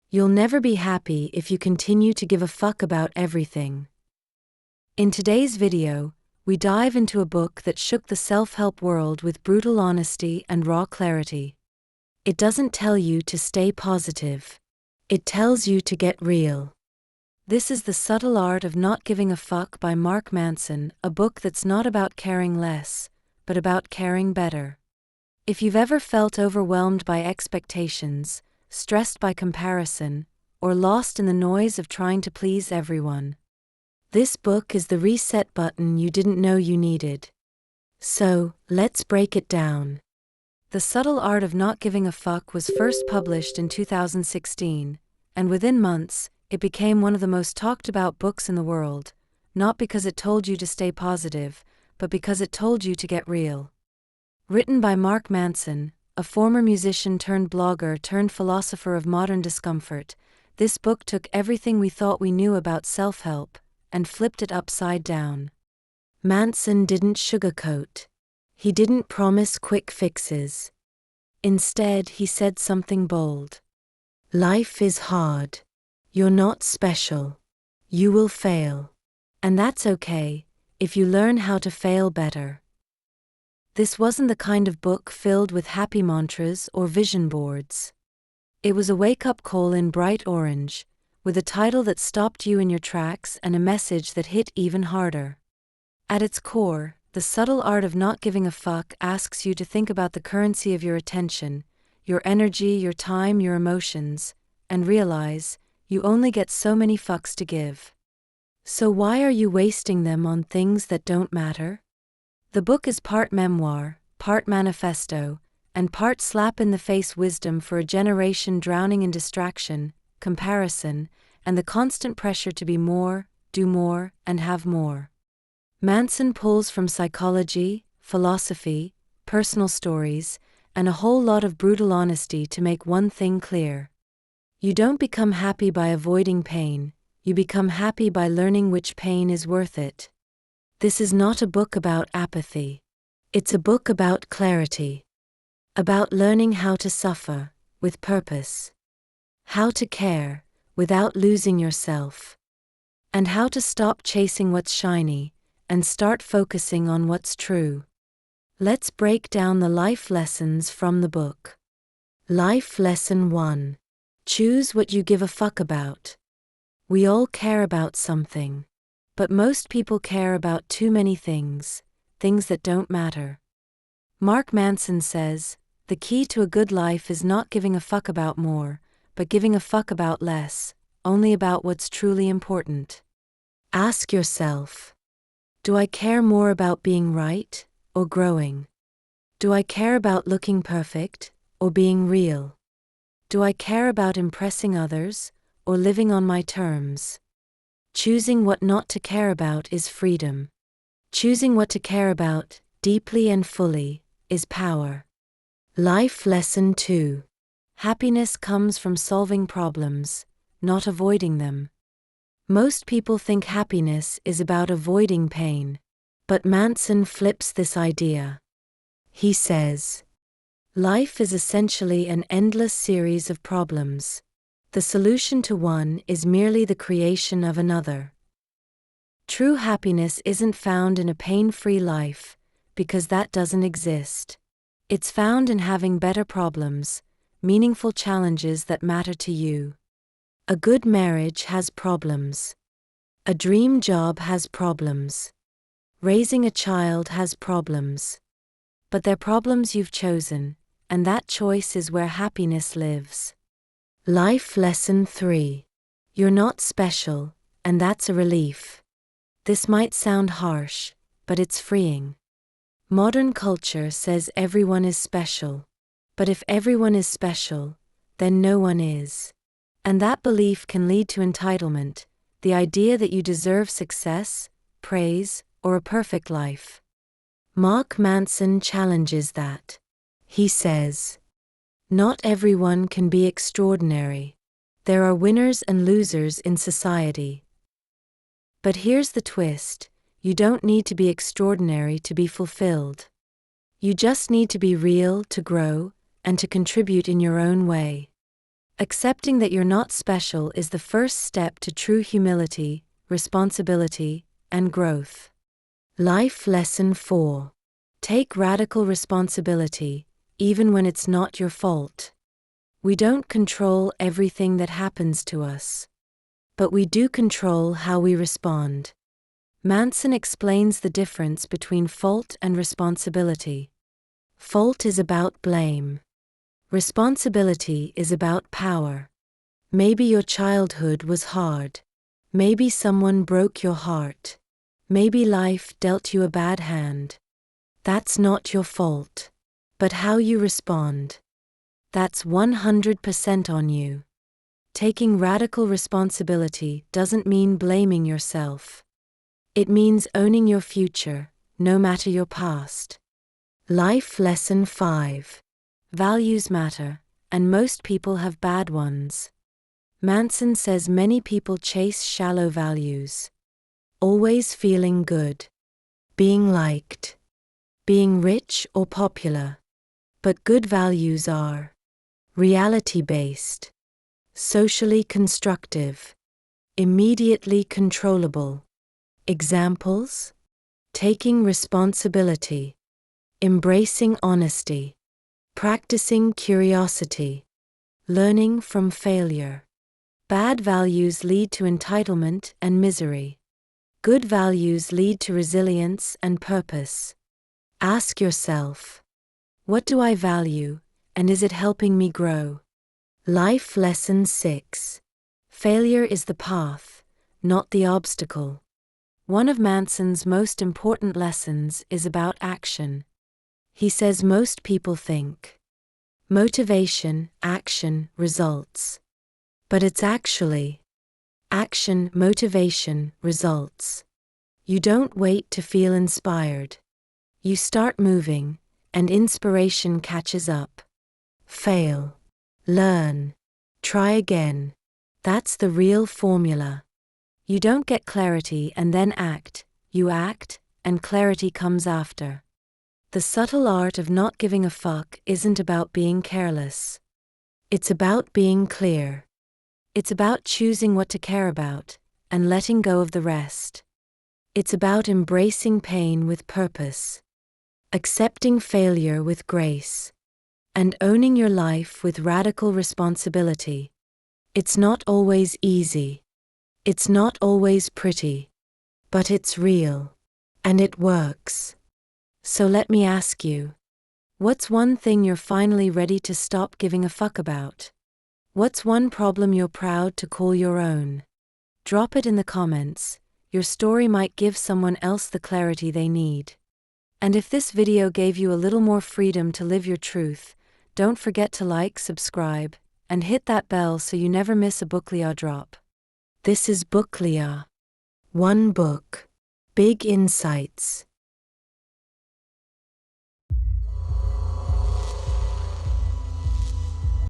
You'll never be happy if you continue to give a fuck about everything. In today's video, we dive into a book that shook the self-help world with brutal honesty and raw clarity. It doesn't tell you to stay positive. It tells you to get real. This is The Subtle Art of Not Giving a Fuck by Mark Manson, a book that's not about caring less, but about caring better. If you've ever felt overwhelmed by expectations, stressed by comparison, or lost in the noise of trying to please everyone, this book is the reset button you didn't know you needed. So, let's break it down. The Subtle Art of Not Giving a Fuck was first published in 2016, and within months, it became one of the most talked about books in the world, not because it told you to stay positive, but because it told you to get real. Written by Mark Manson, a former musician turned blogger turned philosopher of modern discomfort, this book took everything we thought we knew about self-help and flipped it upside down. Manson didn't sugarcoat. He didn't promise quick fixes. Instead, he said something bold. Life is hard. You're not special. You will fail. And that's okay, if you learn how to fail better. This wasn't the kind of book filled with happy mantras or vision boards. It was a wake-up call in bright orange, with a title that stopped you in your tracks and a message that hit even harder. At its core, The Subtle Art of Not Giving a Fuck asks you to think about the currency of your attention, your energy, your time, your emotions, and realize you only get so many fucks to give. So why are you wasting them on things that don't matter? The book is part memoir, part manifesto, and part slap-in-the-face wisdom for a generation drowning in distraction, comparison, and the constant pressure to be more, do more, and have more. Manson pulls from psychology, philosophy, personal stories, and a whole lot of brutal honesty to make one thing clear. You don't become happy by avoiding pain, you become happy by learning which pain is worth it. This is not a book about apathy. It's a book about clarity. About learning how to suffer, with purpose. How to care, without losing yourself. And how to stop chasing what's shiny, and start focusing on what's true. Let's break down the life lessons from the book. Life Lesson 1. Choose what you give a fuck about. We all care about something. But most people care about too many things that don't matter. Mark Manson says, the key to a good life is not giving a fuck about more, but giving a fuck about less, only about what's truly important. Ask yourself, do I care more about being right, or growing? Do I care about looking perfect, or being real? Do I care about impressing others, or living on my terms? Choosing what not to care about is freedom. Choosing what to care about, deeply and fully, is power. Life Lesson 2. Happiness comes from solving problems, not avoiding them. Most people think happiness is about avoiding pain. But Manson flips this idea. He says, life is essentially an endless series of problems. The solution to one is merely the creation of another. True happiness isn't found in a pain-free life, because that doesn't exist. It's found in having better problems, meaningful challenges that matter to you. A good marriage has problems. A dream job has problems. Raising a child has problems. But they're problems you've chosen, and that choice is where happiness lives. Life Lesson 3. You're not special, and that's a relief. This might sound harsh, but it's freeing. Modern culture says everyone is special. But if everyone is special, then no one is. And that belief can lead to entitlement, the idea that you deserve success, praise, or a perfect life. Mark Manson challenges that. He says, not everyone can be extraordinary. There are winners and losers in society. But here's the twist, you don't need to be extraordinary to be fulfilled. You just need to be real to grow, and to contribute in your own way. Accepting that you're not special is the first step to true humility, responsibility, and growth. Life Lesson 4. Take radical responsibility, even when it's not your fault. We don't control everything that happens to us, but we do control how we respond. Manson explains the difference between fault and responsibility. Fault is about blame. Responsibility is about power. Maybe your childhood was hard. Maybe someone broke your heart. Maybe life dealt you a bad hand. That's not your fault. But how you respond, that's 100% on you. Taking radical responsibility doesn't mean blaming yourself. It means owning your future, no matter your past. Life Lesson 5. Values matter, and most people have bad ones. Manson says many people chase shallow values. Always feeling good. Being liked. Being rich or popular. But good values are reality-based, socially constructive, immediately controllable. Examples? Taking responsibility, embracing honesty, practicing curiosity, learning from failure. Bad values lead to entitlement and misery. Good values lead to resilience and purpose. Ask yourself, what do I value, and is it helping me grow? Life Lesson 6. Failure is the path, not the obstacle. One of Manson's most important lessons is about action. He says most people think motivation, action, results. But it's actually action, motivation, results. You don't wait to feel inspired. You start moving, and inspiration catches up. Fail. Learn. Try again. That's the real formula. You don't get clarity and then act, you act, and clarity comes after. The subtle art of not giving a fuck isn't about being careless. It's about being clear. It's about choosing what to care about, and letting go of the rest. It's about embracing pain with purpose, accepting failure with grace, and owning your life with radical responsibility. It's not always easy. It's not always pretty. But it's real. And it works. So let me ask you, what's one thing you're finally ready to stop giving a fuck about? What's one problem you're proud to call your own? Drop it in the comments. Your story might give someone else the clarity they need. And if this video gave you a little more freedom to live your truth, don't forget to like, subscribe, and hit that bell so you never miss a BookLia drop. This is BookLia. One book. Big insights.